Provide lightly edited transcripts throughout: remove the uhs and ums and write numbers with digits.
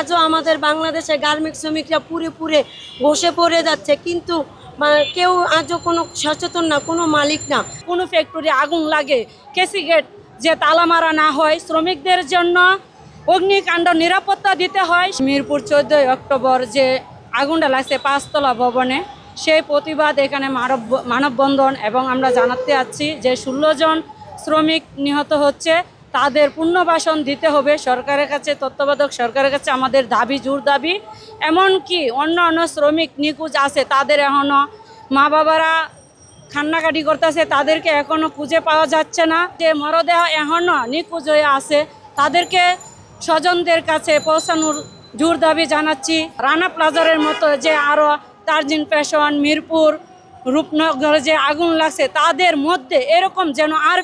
আজও আমাদের বাংলাদেশে গার্মেন্টস শ্রমিকরা পুরে বসে পড়ে যাচ্ছে, কিন্তু কেউ আজও কোনো সচেতন না, কোনো মালিক না। কোনো ফ্যাক্টরি আগুন লাগে, কেসি গেট যে তালা মারা না হয়, শ্রমিকদের জন্য অগ্নিকাণ্ড নিরাপত্তা দিতে হয়। মিরপুর 14 অক্টোবর যে আগুনটা লাগছে 5 তলা ভবনে, সেই প্রতিবাদ এখানে মানববন্ধন, এবং আমরা জানাতে যাচ্ছি যে 16 জন শ্রমিক নিহত হচ্ছে, তাদের পুনর্বাসন দিতে হবে সরকারের কাছে, তত্ত্বাবধায়ক সরকারের কাছে আমাদের দাবি, জোর দাবি। এমনকি অন্য শ্রমিক নিখোঁজ আছে, তাদের এখনও মা বাবারা কান্নাকাটি করতেছে, তাদেরকে এখনও খুঁজে পাওয়া যাচ্ছে না। যে মরদেহ এখনও নিখোঁজ হয়ে আছে, তাদেরকে স্বজনদের কাছে পৌঁছানোর জোর দাবি জানাচ্ছি। রানা প্লাজারের মতো যে আরও তাজরিন ফ্যাশন, মিরপুর, রূপনগরে যে আগুন লাগছে, তাদের মধ্যে এরকম যেন আর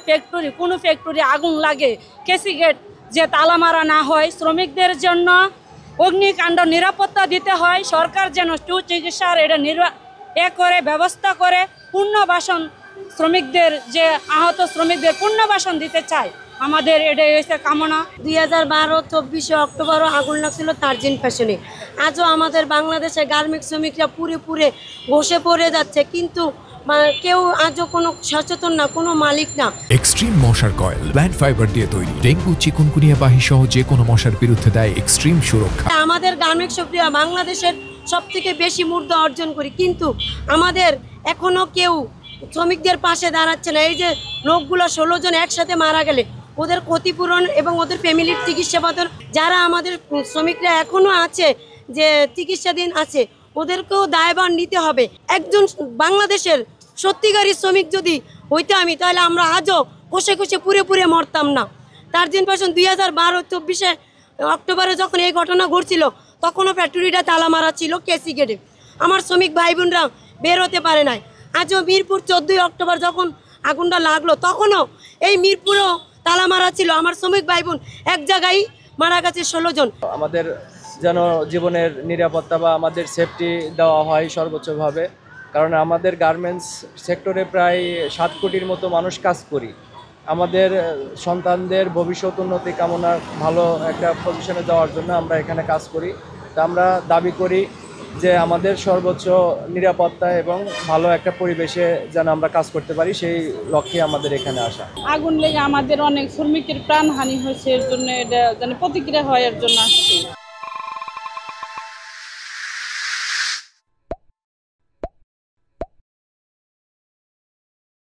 কোনো ফ্যাক্টরি আগুন লাগে, কেসি গেট যে তালা মারা না হয়, শ্রমিকদের জন্য অগ্নিকাণ্ড নিরাপত্তা দিতে হয়। সরকার যেন সুচিকিৎসার এটা করে ব্যবস্থা করে পুনর্বাসন, শ্রমিকদের যে আহত শ্রমিকদের পুনর্বাসন দিতে চায়, আমাদের এটাই হয়েছে কামনা। 2012-24 অক্টোবরও আগুন লাগছিল তাজরিন ফ্যাশনে। আজও আমাদের বাংলাদেশে গার্মেন্টস শ্রমিকরা পুরে বসে পড়ে যাচ্ছে, কিন্তু কেউ আজও কোনো সচেতন না, কোনো মালিক না। এক্সট্রিম মশার কয়েল প্ল্যান্ট ফাইবার দিয়ে তৈরি, ডেঙ্গু, চিকুনগুনিয়া বাহি সহ যে কোনো মশার বিরুদ্ধে দেয় এক্সট্রিম সুরক্ষা। আমাদের গার্মেন্টস শ্রমিকরা বাংলাদেশের সবথেকে বেশি মূল্য অর্জন করি, কিন্তু আমাদের এখনো কেউ শ্রমিকদের পাশে দাঁড়াচ্ছে না। এই যে লোকগুলো 16 জন একসাথে মারা গেলে ওদের ক্ষতিপূরণ এবং ওদের ফ্যামিলির চিকিৎসা পাতন, যারা আমাদের শ্রমিকরা এখনো আছে যে চিকিৎসাধীন আছে, ওদেরকেও দায়ভার নিতে হবে। একজন বাংলাদেশের সত্যিকারী শ্রমিক যদি হইতে আমি, তাহলে আমরা আজও কষে পুরে মরতাম না। তাজরিন ফ্যাশন 2012-24 অক্টোবরে যখন এই ঘটনা ঘটছিল, তখনও ফ্যাক্টরিটা তালা মারা ছিল কেসি গেটে। আমার শ্রমিক ভাই বোনরা বের হতে পারে নাই। আজও মিরপুর 14 অক্টোবর যখন আগুনটা লাগলো, তখনও এই মিরপুরও তালা মারা ছিল। আমার শ্রমিক ভাই বোন এক জায়গায় মারা গেছে 16 জন। আমাদের যেন জীবনের নিরাপত্তা বা আমাদের সেফটি দেওয়া হয় সর্বোচ্চভাবে, কারণ আমাদের গার্মেন্টস সেক্টরে প্রায় 7 কোটির মতো মানুষ কাজ করি। আমাদের সন্তানদের ভবিষ্যৎ উন্নতি কামনার ভালো একটা পজিশনে যাওয়ার জন্য আমরা এখানে কাজ করি। তা আমরা দাবি করি যে আমাদের সর্বোচ্চ নিরাপত্তা এবং ভালো একটা পরিবেশে যেন আমরা কাজ করতে পারি, সেই লক্ষ্যে আমাদের এখানে আসা। আগুন লেগে আমাদের অনেক শ্রমিকের প্রাণহানি হয়েছে, এর জন্য এটা যেন প্রতিক্রিয়া হয়, এর জন্য আসছি।